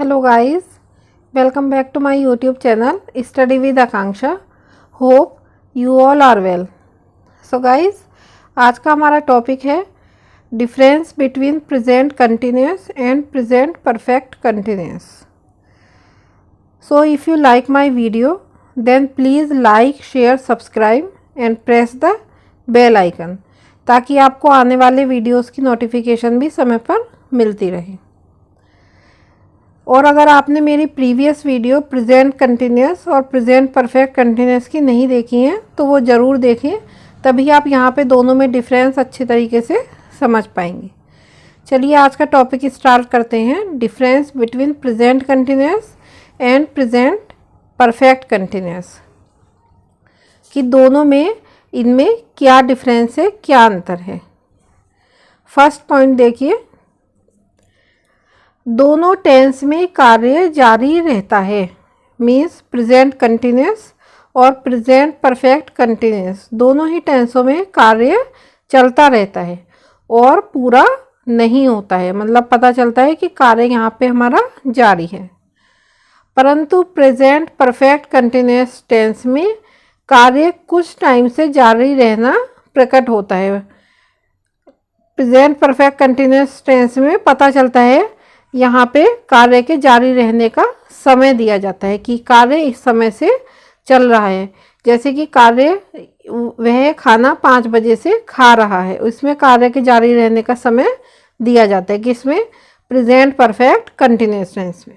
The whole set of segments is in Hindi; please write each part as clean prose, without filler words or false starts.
Hello guys, welcome back to my YouTube channel Study with Akanksha. Hope you all are well. So guys, आज का हमारा टॉपिक है difference between present continuous and present perfect continuous. So if you like my video, then please like, share, subscribe and press the bell icon ताकि आपको आने वाले वीडियोस की नोटिफिकेशन भी समय पर मिलती रहे. और अगर आपने मेरी प्रीवियस वीडियो प्रेजेंट कंटिन्यूस और प्रेजेंट परफेक्ट कंटिन्यूस की नहीं देखी हैं तो वो ज़रूर देखें, तभी आप यहाँ पे दोनों में डिफरेंस अच्छे तरीके से समझ पाएंगे. चलिए आज का टॉपिक स्टार्ट करते हैं. Difference between present continuous and present perfect continuous कि दोनों में इनमें क्या डिफरेंस है, क्या अंतर है. फर्स्ट पॉइंट देखिए, दोनों टेंस में कार्य जारी रहता है. मीन्स प्रेजेंट कंटिन्यूस और प्रेजेंट परफेक्ट कंटिन्यूस दोनों ही टेंसों में कार्य चलता रहता है और पूरा नहीं होता है. मतलब पता चलता है कि कार्य यहाँ पे हमारा जारी है. परंतु प्रेजेंट परफेक्ट कंटिन्यूस टेंस में कार्य कुछ टाइम से जारी रहना प्रकट होता है. प्रेजेंट परफेक्ट कंटिन्यूस टेंस में पता चलता है यहाँ पे कार्य के जारी रहने का समय दिया जाता है कि कार्य इस समय से चल रहा है. जैसे कि कार्य वह खाना 5 बजे से खा रहा है, इसमें कार्य के जारी रहने का समय दिया जाता है कि इसमें प्रेजेंट परफेक्ट कंटिन्यूस टेंस में.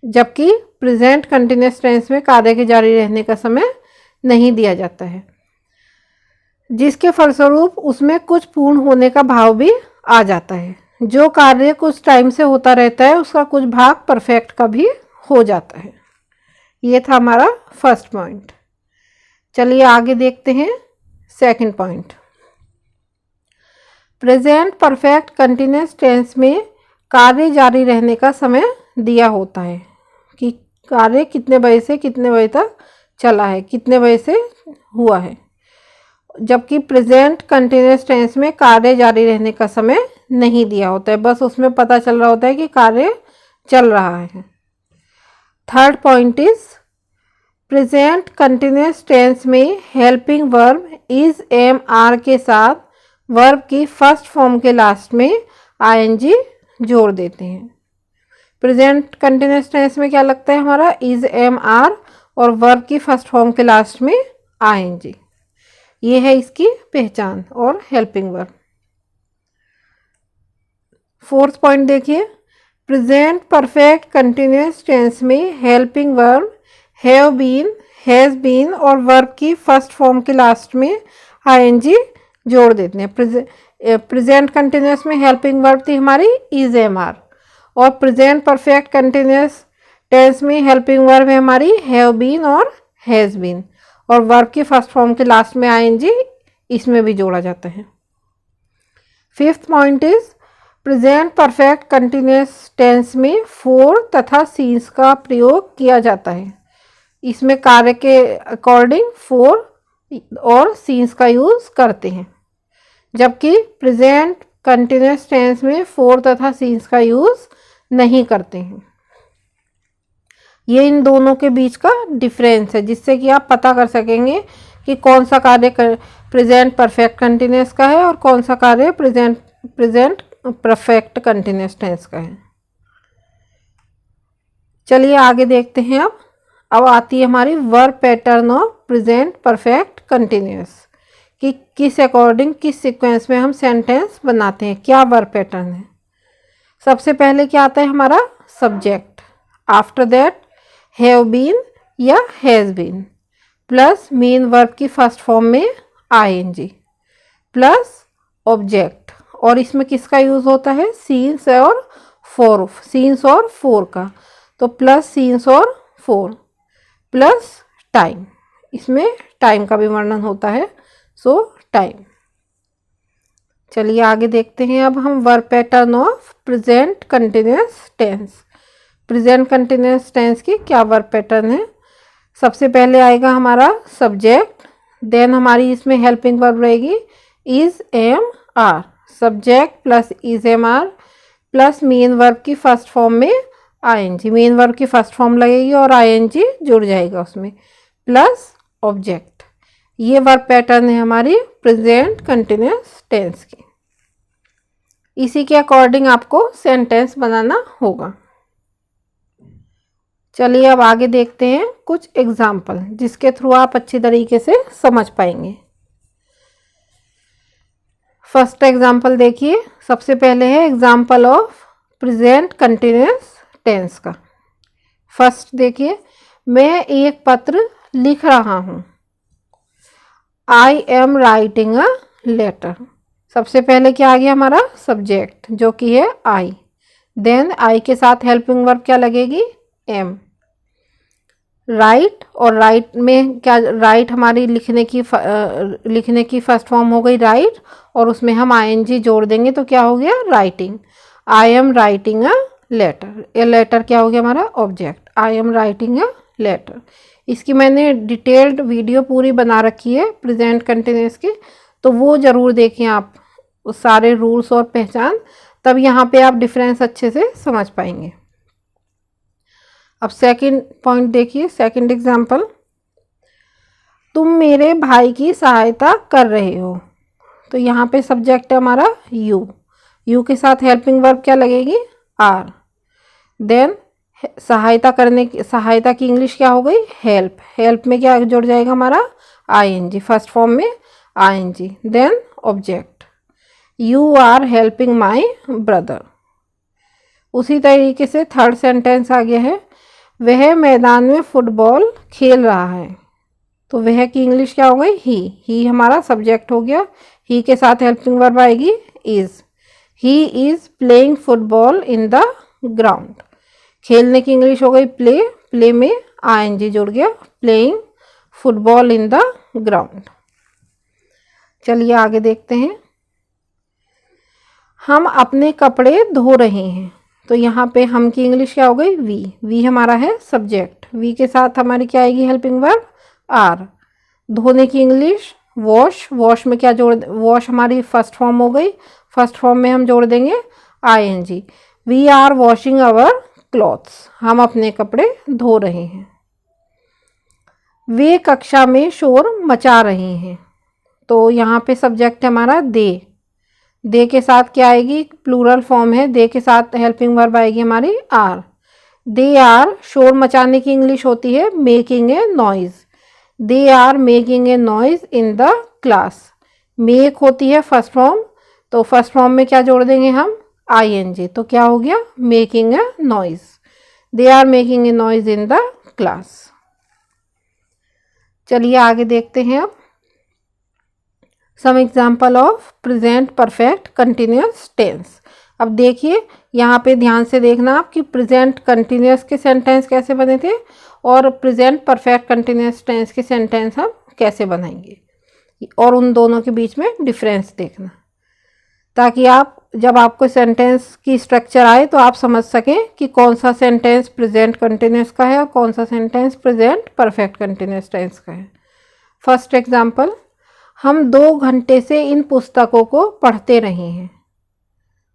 जबकि प्रेजेंट कंटिन्यूस टेंस में कार्य के जारी रहने का समय नहीं दिया जाता है, जिसके फलस्वरूप उसमें कुछ पूर्ण होने का भाव भी आ जाता है. जो कार्य कुछ टाइम से होता रहता है उसका कुछ भाग परफेक्ट का भी हो जाता है. ये था हमारा फर्स्ट पॉइंट. चलिए आगे देखते हैं second point. Present perfect continuous tense में कार्य जारी रहने का समय दिया होता है कि कार्य कितने बजे से कितने बजे तक चला है, कितने बजे से हुआ है. जबकि प्रेजेंट कंटिन्यूस टेंस में कार्य जारी रहने का समय नहीं दिया होता है, बस उसमें पता चल रहा होता है कि कार्य चल रहा है. Third point is present continuous tense में helping verb is am are के साथ वर्ब की फर्स्ट फॉर्म के लास्ट में आईएनजी जोड़ देते हैं. प्रेजेंट कंटिन्यूस टेंस में क्या लगता है हमारा इज एम आर और वर्ब की फर्स्ट फॉर्म के लास्ट में आईएनजी. ये है इसकी पहचान और हेल्पिंग वर्ब. फोर्थ पॉइंट देखिए, प्रेजेंट परफेक्ट कंटिन्यूस टेंस में helping verb have been, has been और वर्ब की फर्स्ट फॉर्म के लास्ट में आईएनजी जोड़ देते हैं. प्रेजेंट कंटिन्यूस में हेल्पिंग वर्ब थी हमारी इज एम आर और प्रेजेंट परफेक्ट कंटिन्यूस टेंस में हेल्पिंग वर्ब है हमारी हैव बीन और हैज़ बीन और वर्ब की फर्स्ट फॉर्म के लास्ट में आईएनजी इसमें भी जोड़ा जाता है. Fifth point is present perfect continuous tense में फोर तथा सीन्स का प्रयोग किया जाता है. इसमें कार्य के अकॉर्डिंग फोर और सीन्स का यूज़ करते हैं, जबकि प्रेजेंट कंटिन्यूस टेंस में फोर तथा सीन्स का यूज़ नहीं करते हैं. ये इन दोनों के बीच का डिफरेंस है, जिससे कि आप पता कर सकेंगे कि कौन सा कार्य प्रेजेंट परफेक्ट कंटिन्यूस का है और कौन सा कार्य प्रेजेंट परफेक्ट कंटिन्यूस टेंस का है. चलिए आगे देखते हैं. अब आती है हमारी verb pattern of present perfect continuous कि किस अकॉर्डिंग किस सीक्वेंस में हम सेंटेंस बनाते हैं, क्या वर्ब पैटर्न है. सबसे पहले क्या आता है हमारा subject, after that have been या has been plus main verb की फर्स्ट फॉर्म में आईएनजी प्लस ऑब्जेक्ट. और इसमें किसका यूज़ होता है सीन्स और फोर, सीन्स और फोर का. तो प्लस सीन्स और फोर प्लस टाइम, इसमें टाइम का भी वर्णन होता है, सो टाइम. चलिए आगे देखते हैं अब हम verb pattern of present continuous tense. Present continuous tense की क्या वर्ब पैटर्न है. सबसे पहले आएगा हमारा सब्जेक्ट, देन हमारी इसमें हेल्पिंग वर्ब रहेगी is am are, subject plus is am are plus main verb की फर्स्ट फॉर्म में आईएनजी, मेन वर्ब की फर्स्ट फॉर्म लगेगी और आईएनजी जुड़ जाएगा उसमें, प्लस ऑब्जेक्ट। ये वर्ब पैटर्न है हमारी प्रेजेंट कंटिन्यूअस टेंस की। इसी के अकॉर्डिंग आपको सेंटेंस बनाना होगा। चलिए अब आगे देखते हैं कुछ एग्जाम्पल जिसके थ्रू आप अच्छी तरीके से समझ पाएंगे। फर्स्ट एग्जाम्पल देखिए, सबसे पहले है example of present continuous tense का। फर्स्ट देखिए, मैं एक पत्र लिख रहा हूँ। I am writing a letter. सबसे पहले क्या आ गया हमारा सब्जेक्ट जो कि है आई, देन आई के साथ हेल्पिंग वर्ब क्या लगेगी एम। राइट, और राइट में क्या, राइट हमारी लिखने की फर्स्ट फॉर्म हो गई राइट, और उसमें हम आईएनजी जोड़ देंगे तो क्या हो गया writing. I am writing a letter, ये लेटर क्या हो गया हमारा object. I am writing a letter. इसकी मैंने डिटेल्ड वीडियो पूरी बना रखी है प्रेजेंट कंटिन्यूअस की, तो वो ज़रूर देखें आप, सारे रूल्स और पहचान, तब यहाँ पे आप डिफरेंस अच्छे से समझ पाएंगे। अब सेकंड पॉइंट देखिए, सेकंड एग्जाम्पल, तुम मेरे भाई की सहायता कर रहे हो। तो यहाँ पे सब्जेक्ट है हमारा यू, यू के साथ हेल्पिंग वर्ब क्या लगेगी आर। देन सहायता करने की, सहायता की इंग्लिश क्या हो गई हेल्प, हेल्प में क्या जुड़ जाएगा हमारा आईएनजी, फर्स्ट फॉर्म में ING. Then object, you are helping my brother. उसी तरीके से थर्ड सेंटेंस आ गया है, वह मैदान में फुटबॉल खेल रहा है। तो वह की इंग्लिश क्या हो गई ही हमारा सब्जेक्ट हो गया, ही के साथ हेल्पिंग वर्ब आएगी is. He is playing football in the ground. खेलने की इंग्लिश हो गई प्ले, प्ले में आईएनजी जुड़ गया, playing football in the ground. चलिए आगे देखते हैं, हम अपने कपड़े धो रहे हैं। तो यहाँ पे हम की इंग्लिश क्या हो गई वी हमारा है सब्जेक्ट, वी के साथ हमारी क्या आएगी हेल्पिंग वर्ब आर। धोने की इंग्लिश वॉश, वॉश में क्या जोड़, वॉश हमारी फर्स्ट फॉर्म हो गई, फर्स्ट फॉर्म में हम जोड़ देंगे ING. We are washing our clothes, हम अपने कपड़े धो रहे हैं। वे कक्षा में शोर मचा रहे हैं। तो यहाँ पे सब्जेक्ट है हमारा दे के साथ क्या आएगी, प्लूरल फॉर्म है, दे के साथ हेल्पिंग वर्ब आएगी हमारी आर। दे आर, शोर मचाने की इंग्लिश होती है making a noise. They are making a noise in the class. Make होती है फर्स्ट फॉर्म, तो फर्स्ट फॉर्म में क्या जोड़ देंगे हम आईएनजी, तो क्या हो गया making a noise. They are making a noise in the class. चलिए आगे देखते हैं अब some example of present perfect continuous tense. अब देखिए यहाँ पे ध्यान से देखना आप कि प्रेजेंट कंटिन्यूअस के सेंटेंस कैसे बने थे और प्रेजेंट परफेक्ट कंटिन्यूअस टेंस के सेंटेंस हम कैसे बनाएंगे, और उन दोनों के बीच में डिफरेंस देखना, ताकि आप जब आपको सेंटेंस की स्ट्रक्चर आए तो आप समझ सकें कि कौन सा सेंटेंस प्रेजेंट कंटिन्यूअस का है और कौन सा sentence present perfect continuous tense का है। फर्स्ट एग्जाम्पल, हम 2 घंटे से इन पुस्तकों को पढ़ते रहे हैं।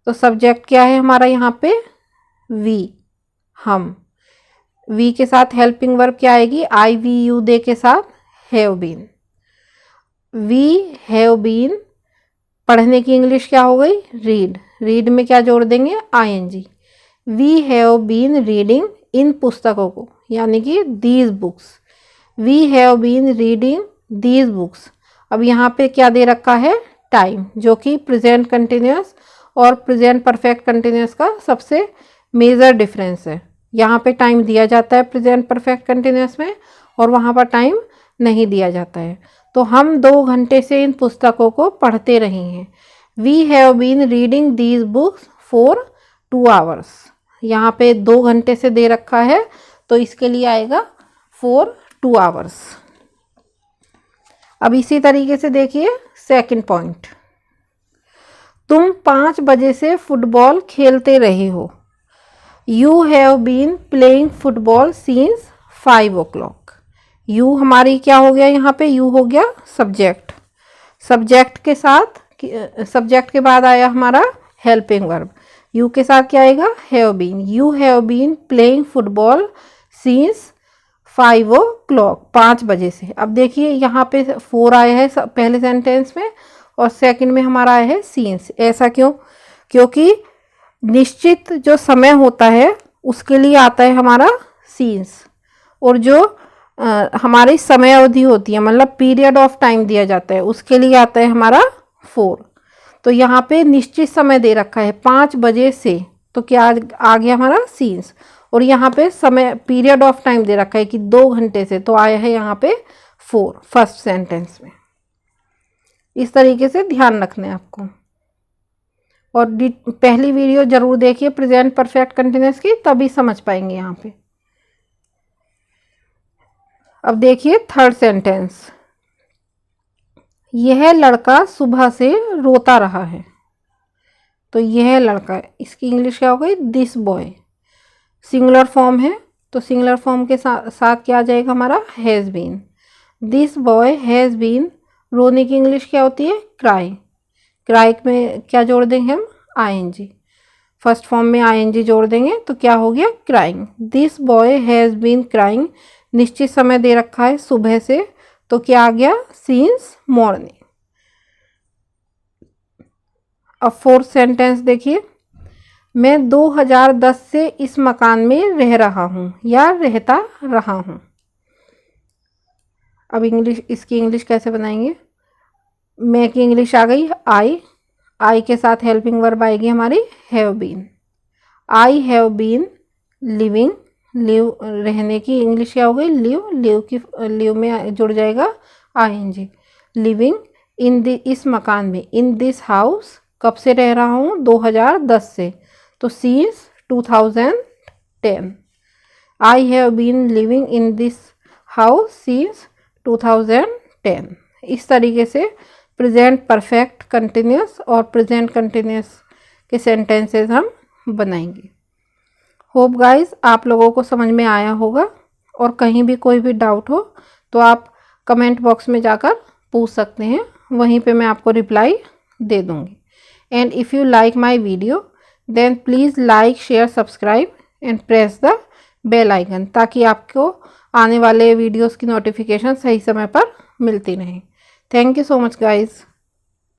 तो सब्जेक्ट क्या है हमारा यहाँ पे वी, हम। वी के साथ हेल्पिंग वर्ब क्या आएगी आई वी यू दे के साथ have been. We have been, पढ़ने की इंग्लिश क्या हो गई रीड, रीड में क्या जोड़ देंगे ING. We have been reading इन पुस्तकों को, यानी कि these books. We have been reading these books. अब यहाँ पे क्या दे रखा है टाइम, जो कि प्रेजेंट कंटिन्यूअस और प्रेजेंट परफेक्ट कंटिन्यूअस का सबसे मेजर डिफरेंस है। यहाँ पे टाइम दिया जाता है प्रेजेंट परफेक्ट कंटिन्यूअस में और वहाँ पर टाइम नहीं दिया जाता है। तो हम 2 घंटे से इन पुस्तकों को पढ़ते रहे हैं। We have been reading these books for 2 hours. यहाँ पे 2 घंटे से दे रखा है तो इसके लिए आएगा फॉर 2 आवर्स। अब इसी तरीके से देखिए सेकंड पॉइंट, तुम 5 बजे से फुटबॉल खेलते रहे हो। You have been playing football since 5 o'clock। You हमारी क्या हो गया, यहाँ पे यू हो गया सब्जेक्ट, सब्जेक्ट के साथ सब्जेक्ट के बाद आया हमारा हेल्पिंग वर्ब। यू के साथ क्या आएगा, have been. You have been playing football since 5 o'clock, 5 बजे से। अब देखिए यहाँ पे 4 आया है पहले सेंटेंस में और सेकंड में हमारा आया है सिंस। ऐसा क्यों? क्योंकि निश्चित जो समय होता है उसके लिए आता है हमारा सिंस, और जो हमारी समय अवधि होती है, मतलब पीरियड ऑफ टाइम दिया जाता है, उसके लिए आता है हमारा 4। तो यहाँ पे निश्चित समय दे रखा है 5 बजे से, तो क्या आ गया हमारा सिंस। और यहाँ पे समय पीरियड ऑफ टाइम दे रखा है कि 2 घंटे से, तो आया है यहाँ पे 4 फर्स्ट सेंटेंस में। इस तरीके से ध्यान रखना है आपको। और पहली वीडियो जरूर देखिए प्रेजेंट परफेक्ट कंटिन्यूअस की, तभी समझ पाएंगे यहाँ पे। अब देखिए थर्ड सेंटेंस, यह लड़का सुबह से रोता रहा है। तो यह लड़का, इसकी इंग्लिश क्या हो गई, दिस बॉय। सिंगुलर फॉर्म है तो सिंगुलर फॉर्म के साथ क्या आ जाएगा हमारा, has been. This boy has been. रोने की इंग्लिश क्या होती है, क्राई। क्राई में क्या जोड़ देंगे हम, आईएनजी। फर्स्ट फॉर्म में आईएनजी जोड़ देंगे तो क्या हो गया, crying. This boy has been crying. निश्चित समय दे रखा है सुबह से, तो क्या आ गया, सिंस मॉर्निंग। अब फोर्थ सेंटेंस देखिए, मैं 2010 से इस मकान में रह रहा हूँ या रहता रहा हूँ। अब इंग्लिश, इसकी इंग्लिश कैसे बनाएंगे, मैं की इंग्लिश आ गई आई। आई के साथ हेल्पिंग वर्ब आएगी हमारी have been. I have been living. Live रहने की इंग्लिश क्या हो गई, लिव। लिव में जुड़ जाएगा आईएनजी। लिविंग इन इस मकान में, इन दिस हाउस। कब से रह रहा हूँ, 2010 से, तो since 2010। I have been living in this house since 2010। इस तरीके से प्रेजेंट परफेक्ट कंटिन्यूअस और प्रेजेंट कंटिन्यूअस के सेंटेंसेस हम बनाएंगे। होप गाइस आप लोगों को समझ में आया होगा, और कहीं भी कोई भी डाउट हो तो आप कमेंट बॉक्स में जाकर पूछ सकते हैं, वहीं पे मैं आपको रिप्लाई दे दूँगी। And if you like my video then please like, share, subscribe and press the bell icon, ताकि आपको आने वाले वीडियोस की नोटिफिकेशन सही समय पर मिलती रहें। Thank you so much guys.